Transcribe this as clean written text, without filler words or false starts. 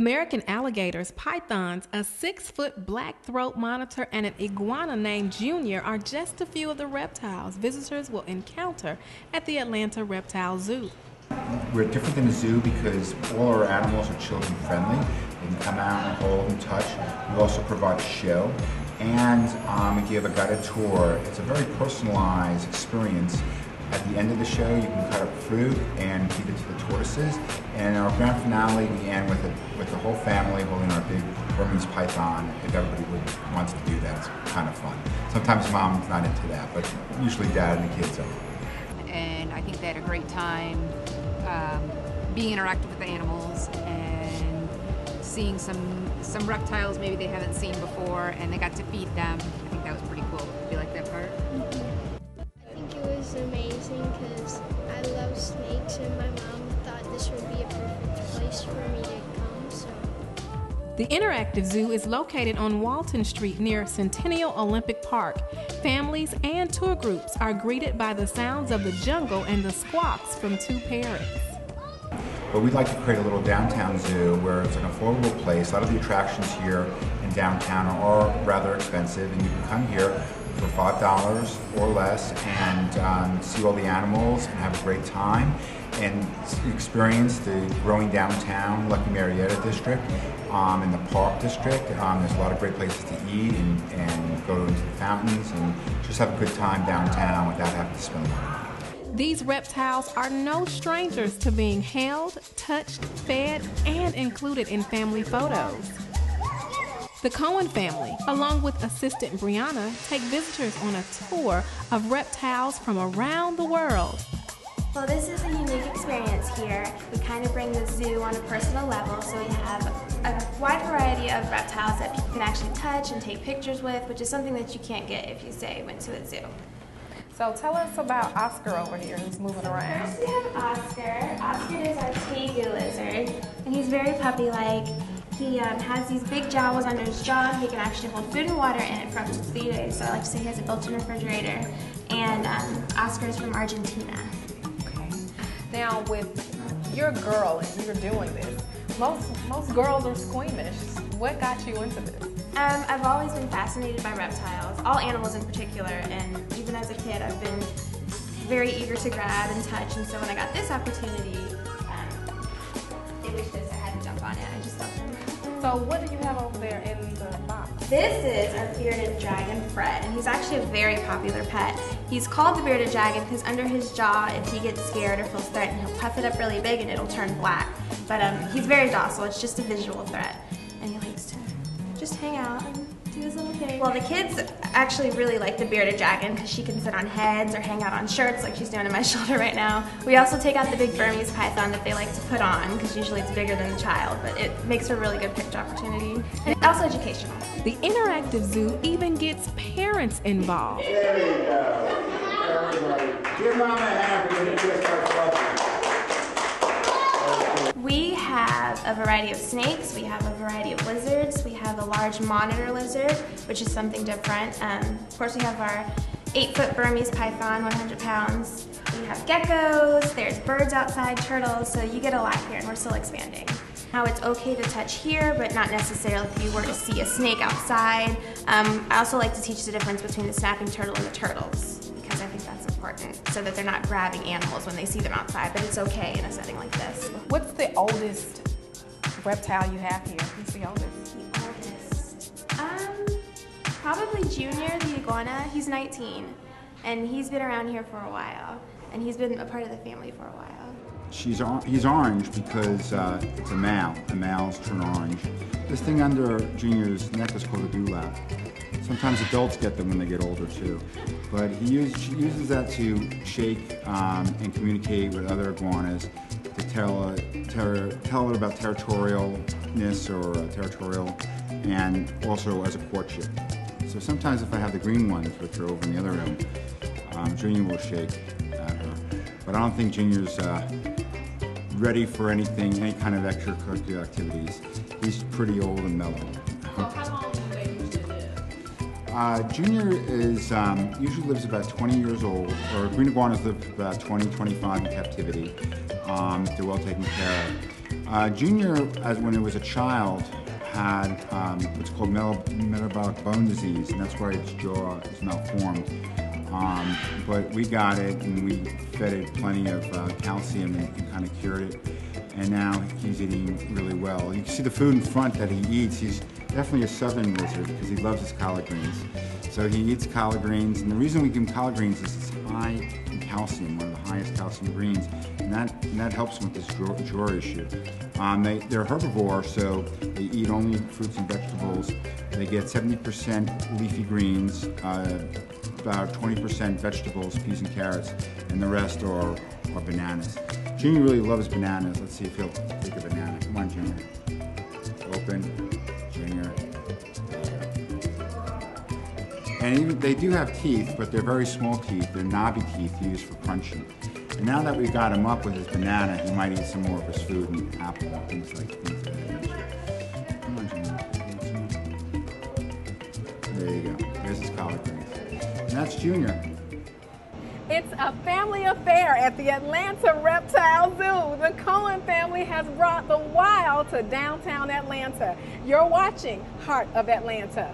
American alligators, pythons, a 6-foot black throat monitor, and an iguana named Junior are just a few of the reptiles visitors will encounter at the Atlanta Reptile Zoo. We're different than a zoo because all our animals are children friendly. They can come out and hold and touch. We also provide a show and we give a guided tour. It's a very personalized experience. At the end of the show, you can cut up fruit and feed it to the tortoises. And our grand finale, we end with the whole family holding our big Burmese python. If everybody wants to do that, it's kind of fun. Sometimes mom's not into that, but usually dad and the kids are. And I think they had a great time being interactive with the animals and seeing some reptiles maybe they haven't seen before, and they got to feed them. I think that was pretty cool. Do you like that part? I think it was amazing because I love snakes, and my mom thought this would be a perfect place for me to come. So. The interactive zoo is located on Walton Street near Centennial Olympic Park. Families and tour groups are greeted by the sounds of the jungle and the squawks from 2 parrots. But we'd like to create a little downtown zoo where it's an affordable place. A lot of the attractions here in downtown are rather expensive, and you can come here for $5 or less and see all the animals and have a great time and experience the growing downtown Lucky Marietta district and the Park district. There's a lot of great places to eat and go into the fountains and just have a good time downtown without having to spend money. These reptiles are no strangers to being held, touched, fed, and included in family photos. The Cohen family, along with assistant Brianna, take visitors on a tour of reptiles from around the world. Well, this is a unique experience here. We kind of bring the zoo on a personal level, so we have a wide variety of reptiles that people can actually touch and take pictures with, which is something that you can't get if you, say, went to a zoo. So tell us about Oscar over here who's moving around. First we have Oscar. Oscar is our tegu lizard, and he's very puppy-like. He has these big jowls under his jaw. He can actually hold food and water in it for up to 3 days. So I like to say he has a built-in refrigerator. And Oscar is from Argentina. Okay. Now with your girl and you're doing this, most girls are squeamish. What got you into this? I've always been fascinated by reptiles, all animals in particular, and even as a kid I've been very eager to grab and touch, and so when I got this opportunity, it was just, I had to jump on it. I just loved him. So what do you have over there in the box? This is our bearded dragon, Fred, and he's actually a very popular pet. He's called the bearded dragon because under his jaw, if he gets scared or feels threatened, he'll puff it up really big and it'll turn black. But he's very docile, it's just a visual threat, and he likes to just hang out and do his little thing. Well, the kids actually really like the bearded dragon because she can sit on heads or hang out on shirts like she's doing on my shoulder right now. We also take out the big Burmese python that they like to put on because usually it's bigger than the child, but it makes for a really good picture opportunity. And also educational. The interactive zoo even gets parents involved. There you go. Everybody. Give Mama a hand when you just start watching. We have a variety of snakes, we have a variety of lizards, we have a large monitor lizard, which is something different. Of course we have our 8-foot Burmese python, 100 pounds. We have geckos, there's birds outside, turtles, so you get a lot here and we're still expanding. Now it's okay to touch here, but not necessarily if you were to see a snake outside. I also like to teach the difference between the snapping turtle and the turtles, because I think that's important, so that they're not grabbing animals when they see them outside, but it's okay in a setting like this. What's the oldest reptile you have here? Who's the oldest? The oldest? Probably Junior, the iguana. He's 19, and he's been around here for a while, and he's been a part of the family for a while. He's orange because it's a male. The males turn orange. This thing under Junior's neck is called a dewlap. Sometimes adults get them when they get older too. But he uses that to shake and communicate with other iguanas to tell it about territorialness or territorial, and also as a courtship. So sometimes if I have the green ones, which are over in the other room, Junior will shake at her. But I don't think Junior's ready for anything, any kind of extracurricular activities. He's pretty old and mellow. So how long do they usually live? Junior usually lives about 20 years old, or green iguanas live about 20, 25 in captivity. They're well taken care Junior, when he was a child, had what's called metabolic bone disease, and that's why its jaw is malformed. But we got it, and we fed it plenty of calcium and kind of cured it. And now he's eating really well. You can see the food in front that he eats. He's definitely a southern lizard because he loves his collard greens. So he eats collard greens, and the reason we give him collard greens is it's high in calcium, one of the highest calcium greens, and that helps him with this jaw issue. They're herbivores, so they eat only fruits and vegetables. They get 70% leafy greens, about 20% vegetables, peas and carrots, and the rest are bananas. Junior really loves bananas. Let's see if he'll take a banana. Come on, Junior. Open. Junior. And even they do have teeth, but they're very small teeth. They're knobby teeth used for crunching. And now that we've got him up with his banana, he might eat some more of his food and apple and things like that. Come on, Junior. There you go. There's his collard greens. And that's Junior. It's a family affair at the Atlanta Reptile Zoo. The Cohen family has brought the wild to downtown Atlanta. You're watching Heart of Atlanta.